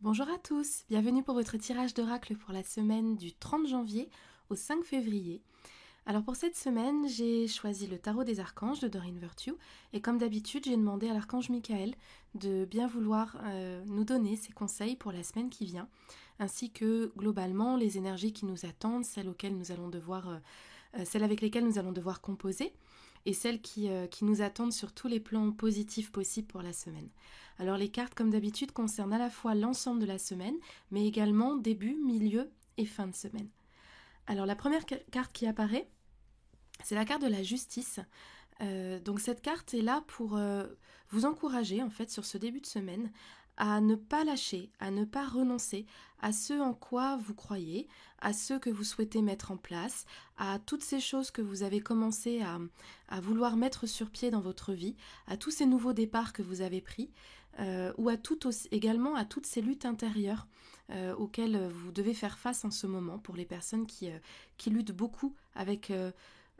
Bonjour à tous, bienvenue pour votre tirage d'oracle pour la semaine du 30 janvier au 5 février. Alors pour cette semaine, j'ai choisi le tarot des archanges de Doreen Virtue et comme d'habitude, j'ai demandé à l'archange Michael de bien vouloir nous donner ses conseils pour la semaine qui vient, ainsi que globalement les énergies qui nous attendent, celles avec lesquelles nous allons devoir composer et celles qui nous attendent sur tous les plans positifs possibles pour la semaine. Alors les cartes, comme d'habitude, concernent à la fois l'ensemble de la semaine, mais également début, milieu et fin de semaine. Alors la première carte qui apparaît, c'est la carte de la justice. Donc cette carte est là pour vous encourager en fait sur ce début de semaine à ne pas lâcher, à ne pas renoncer à ce en quoi vous croyez, à ce que vous souhaitez mettre en place, à toutes ces choses que vous avez commencé à vouloir mettre sur pied dans votre vie, à tous ces nouveaux départs que vous avez pris, ou également à toutes ces luttes intérieures auxquelles vous devez faire face en ce moment pour les personnes qui luttent beaucoup avec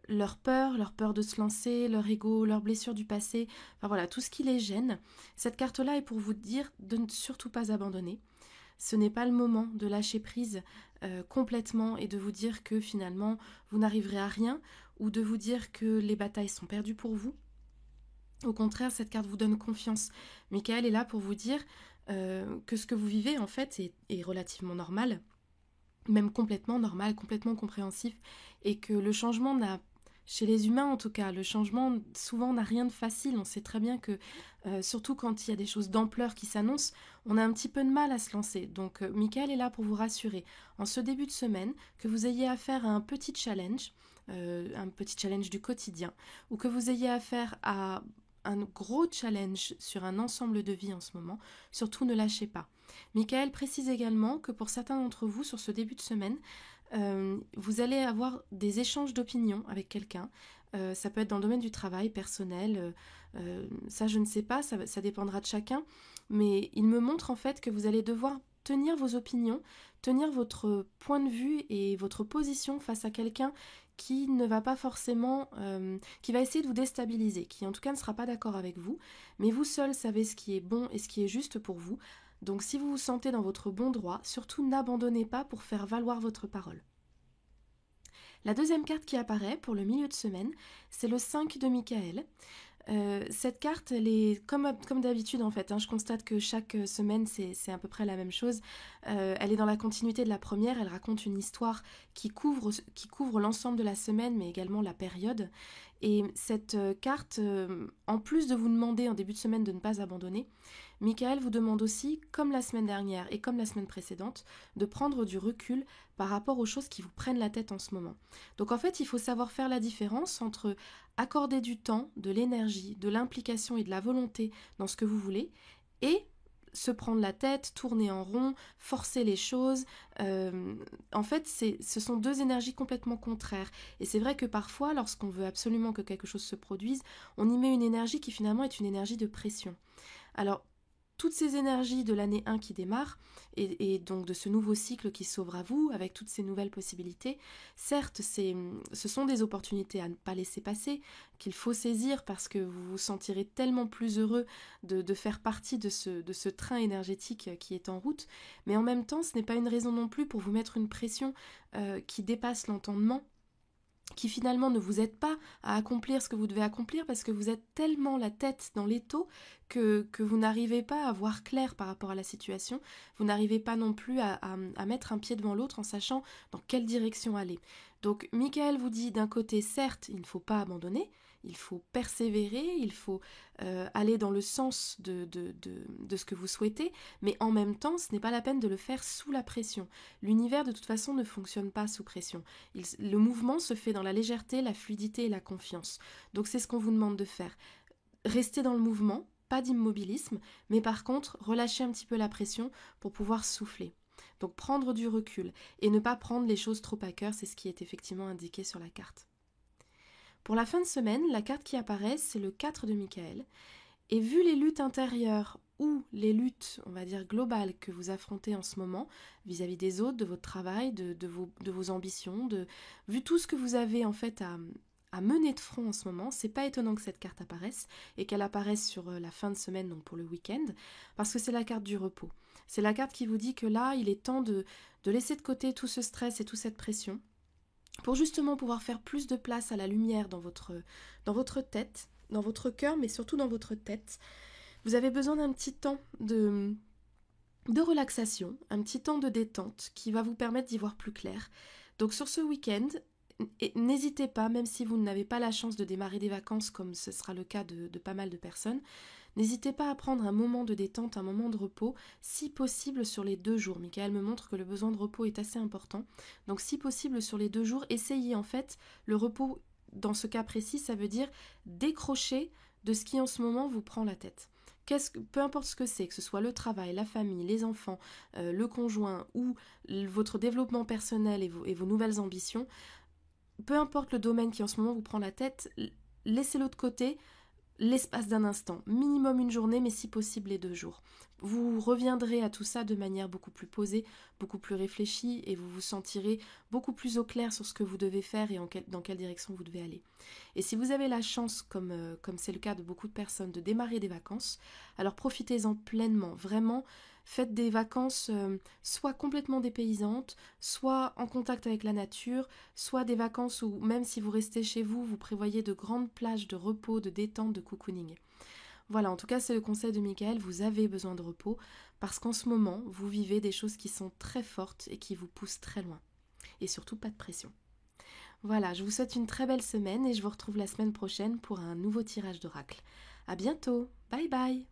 leur peur de se lancer, leur ego, leurs blessures du passé, enfin voilà, tout ce qui les gêne. Cette carte-là est pour vous dire de ne surtout pas abandonner. Ce n'est pas le moment de lâcher prise complètement et de vous dire que finalement vous n'arriverez à rien ou de vous dire que les batailles sont perdues pour vous. Au contraire, cette carte vous donne confiance. Michael est là pour vous dire que ce que vous vivez en fait est relativement normal, même complètement normal, complètement compréhensif, et que le changement n'a chez les humains en tout cas, le changement souvent n'a rien de facile. On sait très bien que, surtout quand il y a des choses d'ampleur qui s'annoncent, on a un petit peu de mal à se lancer. Donc Michael est là pour vous rassurer en ce début de semaine que vous ayez affaire à un petit challenge du quotidien, ou que vous ayez affaire à un gros challenge sur un ensemble de vie en ce moment, surtout ne lâchez pas. Michael précise également que pour certains d'entre vous, sur ce début de semaine, vous allez avoir des échanges d'opinions avec quelqu'un. Ça peut être dans le domaine du travail, personnel, ça je ne sais pas, ça dépendra de chacun, mais il me montre en fait que vous allez devoir tenir vos opinions, tenir votre point de vue et votre position face à quelqu'un qui ne va pas forcément, qui va essayer de vous déstabiliser, qui en tout cas ne sera pas d'accord avec vous, mais vous seul savez ce qui est bon et ce qui est juste pour vous. Donc si vous vous sentez dans votre bon droit, surtout n'abandonnez pas pour faire valoir votre parole. La deuxième carte qui apparaît pour le milieu de semaine, c'est le 5 de Michael. Cette carte, elle est comme d'habitude en fait, hein, je constate que chaque semaine c'est à peu près la même chose. Elle est dans la continuité de la première, elle raconte une histoire qui couvre l'ensemble de la semaine mais également la période. Et cette carte, en plus de vous demander en début de semaine de ne pas abandonner, Michael vous demande aussi, comme la semaine dernière et comme la semaine précédente, de prendre du recul par rapport aux choses qui vous prennent la tête en ce moment. Donc en fait, il faut savoir faire la différence entre accorder du temps, de l'énergie, de l'implication et de la volonté dans ce que vous voulez et se prendre la tête, tourner en rond, forcer les choses. En fait, ce sont deux énergies complètement contraires. Et c'est vrai que parfois, lorsqu'on veut absolument que quelque chose se produise, on y met une énergie qui finalement est une énergie de pression. Alors, toutes ces énergies de l'année 1 qui démarre, et donc de ce nouveau cycle qui s'ouvre à vous, avec toutes ces nouvelles possibilités, certes, ce sont des opportunités à ne pas laisser passer, qu'il faut saisir parce que vous vous sentirez tellement plus heureux de faire partie de ce train énergétique qui est en route, mais en même temps, ce n'est pas une raison non plus pour vous mettre une pression qui dépasse l'entendement, qui finalement ne vous aide pas à accomplir ce que vous devez accomplir parce que vous êtes tellement la tête dans l'étau que vous n'arrivez pas à voir clair par rapport à la situation, vous n'arrivez pas non plus à mettre un pied devant l'autre en sachant dans quelle direction aller. Donc Michael vous dit d'un côté, certes, il ne faut pas abandonner, il faut persévérer, il faut aller dans le sens de ce que vous souhaitez, mais en même temps, ce n'est pas la peine de le faire sous la pression. L'univers, de toute façon, ne fonctionne pas sous pression. Le mouvement se fait dans la légèreté, la fluidité et la confiance. Donc c'est ce qu'on vous demande de faire. Restez dans le mouvement, pas d'immobilisme, mais par contre, relâchez un petit peu la pression pour pouvoir souffler. Donc prendre du recul et ne pas prendre les choses trop à cœur, c'est ce qui est effectivement indiqué sur la carte. Pour la fin de semaine, la carte qui apparaît, c'est le 4 de Michael. Et vu les luttes intérieures ou les luttes, on va dire, globales que vous affrontez en ce moment, vis-à-vis des autres, de votre travail, de vos ambitions, vu tout ce que vous avez en fait à mener de front en ce moment, c'est pas étonnant que cette carte apparaisse et qu'elle apparaisse sur la fin de semaine, donc pour le week-end, parce que c'est la carte du repos. C'est la carte qui vous dit que là, il est temps de laisser de côté tout ce stress et toute cette pression pour justement pouvoir faire plus de place à la lumière dans votre tête, dans votre cœur, mais surtout dans votre tête. Vous avez besoin d'un petit temps de relaxation, un petit temps de détente qui va vous permettre d'y voir plus clair. Donc sur ce week-end, n'hésitez pas, même si vous n'avez pas la chance de démarrer des vacances comme ce sera le cas de pas mal de personnes, n'hésitez pas à prendre un moment de détente, un moment de repos, si possible sur les 2 jours. Michael me montre que le besoin de repos est assez important. Donc si possible sur les 2 jours, essayez en fait le repos. Dans ce cas précis, ça veut dire décrocher de ce qui en ce moment vous prend la tête. Peu importe ce que c'est, que ce soit le travail, la famille, les enfants, le conjoint ou votre développement personnel et vos nouvelles ambitions, peu importe le domaine qui en ce moment vous prend la tête, laissez-le de côté l'espace d'un instant, minimum une journée, mais si possible les 2 jours. Vous reviendrez à tout ça de manière beaucoup plus posée, beaucoup plus réfléchie, et vous vous sentirez beaucoup plus au clair sur ce que vous devez faire et dans quelle direction vous devez aller. Et si vous avez la chance, comme c'est le cas de beaucoup de personnes, de démarrer des vacances, alors profitez-en pleinement, vraiment. Faites des vacances soit complètement dépaysantes, soit en contact avec la nature, soit des vacances où même si vous restez chez vous, vous prévoyez de grandes plages de repos, de détente, de cocooning. Voilà, en tout cas c'est le conseil de Michael, vous avez besoin de repos parce qu'en ce moment, vous vivez des choses qui sont très fortes et qui vous poussent très loin. Et surtout pas de pression. Voilà, je vous souhaite une très belle semaine et je vous retrouve la semaine prochaine pour un nouveau tirage d'oracle. À bientôt, bye bye.